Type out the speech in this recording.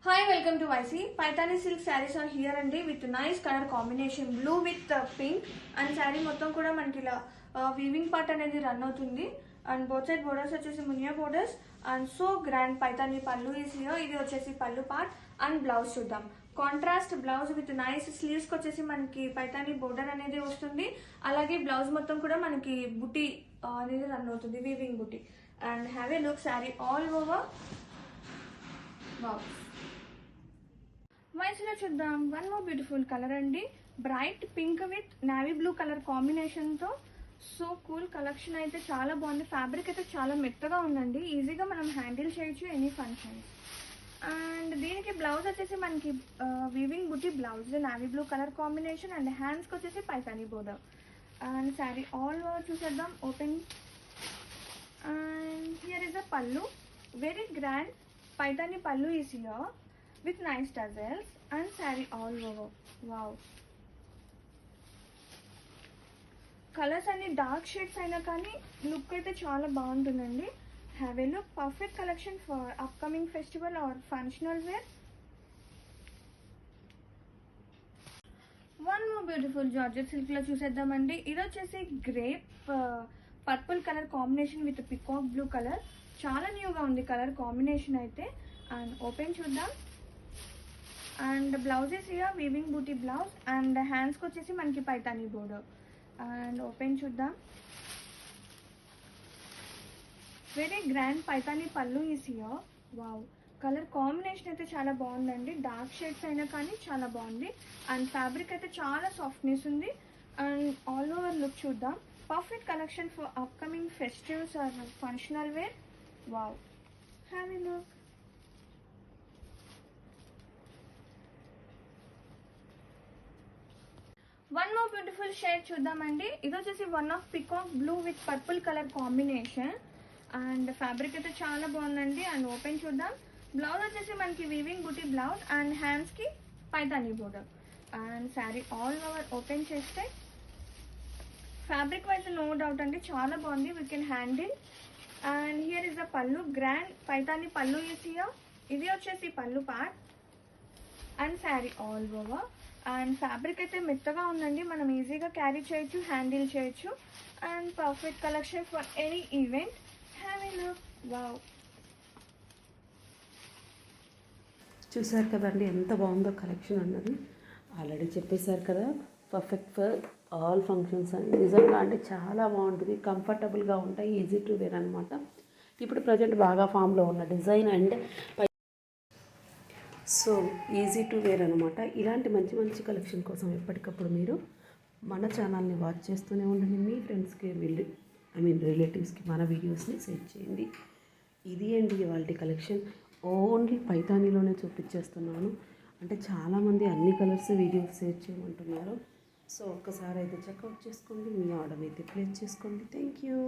Hi, welcome to YC. Paithani silk sarees are here and with nice color combination, blue with pink and saree మొత్తం కూడా మనకి ఇలా weaving part అనేది run అవుతుంది and both side borders వచ్చేసి Muniya borders and so grand Paithani పళ్ళు is here. ఇది వచ్చేసి పళ్ళు పార్ట్ అండ్ బ్లౌజ్ చూద్దాం. Contrast blouse with nice sleeves కి వచ్చేసి మనకి పైతాని బోర్డర్ అనేది వస్తుంది. అలాగే బ్లౌజ్ మొత్తం కూడా మనకి బుటీ అనేది రన్ అవుతుంది, వీవింగ్ బుటీ. And have a look sari all over. Wow, వైస్లో చూద్దాం. వన్ మోర్ బ్యూటిఫుల్ కలర్ అండి, bright pink with navy blue colour కాంబినేషన్తో. సో కూల్ కలెక్షన్ అయితే చాలా బాగుంది. ఫ్యాబ్రిక్ అయితే చాలా మెత్తగా ఉందండి, ఈజీగా మనం హ్యాండిల్ చేయొచ్చు ఎనీ ఫంక్షన్స్. అండ్ దీనికి బ్లౌజ్ వచ్చేసి మనకి వీవింగ్ బుట్టి blouse, navy blue colour combination and హ్యాండ్స్కి వచ్చేసి Paithani border. And sari all over చూసేద్దాం. Open and here is the pallu, very grand Paithani pallu is here with nice tassels and saree all over. Wow, colours అన్ని dark shades అయినా కానీ look అయితే చాలా బాగుంటుందండి. Have a look, perfect collection for upcoming festival or functional wear. One more beautiful georgette silk లో చూసేద్దామండి. ఇది వచ్చేసి grape purple colour combination with peacock blue colour. చాలా న్యూగా ఉంది కలర్ కాంబినేషన్ అయితే. అండ్ ఓపెన్ చూద్దాం. అండ్ బ్లౌజెస్ ఇయర్ వీవింగ్ బూటీ బ్లౌజ్ అండ్ హ్యాండ్స్కి వచ్చేసి మనకి పైతాని బోర్డర్. అండ్ ఓపెన్ చూద్దాం. వెరీ గ్రాండ్ పైతాని పళ్ళు is here. Wow, colour combination అయితే చాలా బాగుందండి, డార్క్ షేడ్స్ అయినా కానీ చాలా బాగుంది. అండ్ ఫ్యాబ్రిక్ అయితే చాలా సాఫ్ట్నెస్ ఉంది. అండ్ ఆల్ ఓవర్ లుక్ చూద్దాం. Perfect collection for upcoming festivals or functional wear. Wow, have a look. One more beautiful shade చూద్దామండి. ఇది వచ్చేసి one of peacock blue with purple colour combination and fabric అయితే చాలా బాగుందండి. And open చూద్దాం. Blouse వచ్చేసి మనకి వీవింగ్ బుటీ బ్లౌజ్ అండ్ హ్యాండ్స్కి Paithani border. And sari all over open చేస్తే ఫ్యాబ్రిక్ వైజ్ నో డౌట్ అండి, చాలా బాగుంది, we can handle. And here is the పళ్ళు, గ్రాండ్ పైతాని పళ్ళు ఈస్ హియర్. ఇది వచ్చేసి పళ్ళు part and sari all over. And fabric అయితే మెత్తగా ఉందండి, మనం ఈజీగా క్యారీ చేయొచ్చు, హ్యాండిల్ చేయొచ్చు. And perfect collection for any event. Have a look. Wow, చూసారు కదండి ఎంత బాగుందో కలెక్షన్ అన్నది. ఆల్రెడీ చెప్పేశారు కదా, పర్ఫెక్ట్ ఫర్ ఆల్ ఫంక్షన్స్ అని. నిజంగా అంటే చాలా బాగుంటుంది, కంఫర్టబుల్గా ఉంటాయి, ఈజీ టు వేర్ అనమాట. ఇప్పుడు ప్రజెంట్ బాగా ఫామ్లో ఉన్న design and so easy to wear అనమాట. ఇలాంటి మంచి మంచి కలెక్షన్ కోసం ఎప్పటికప్పుడు మీరు మన ఛానల్ని వాచ్ చేస్తూనే ఉండండి. మీ ఫ్రెండ్స్కి రిలేటివ్స్కి మన వీడియోస్ని షేర్ చేయండి. ఇది అండి ఇవాళ కలెక్షన్. ఓన్లీ పైతానీలోనే చూపించేస్తున్నాను, అంటే చాలామంది అన్ని కలర్స్ వీడియోస్ షేర్ చేయమంటున్నారు. సో ఒక్కసారి అయితే చెక్అవుట్ చేసుకోండి, మీ ఆర్డర్ అయితే ప్లేస్ చేసుకోండి. Thank you.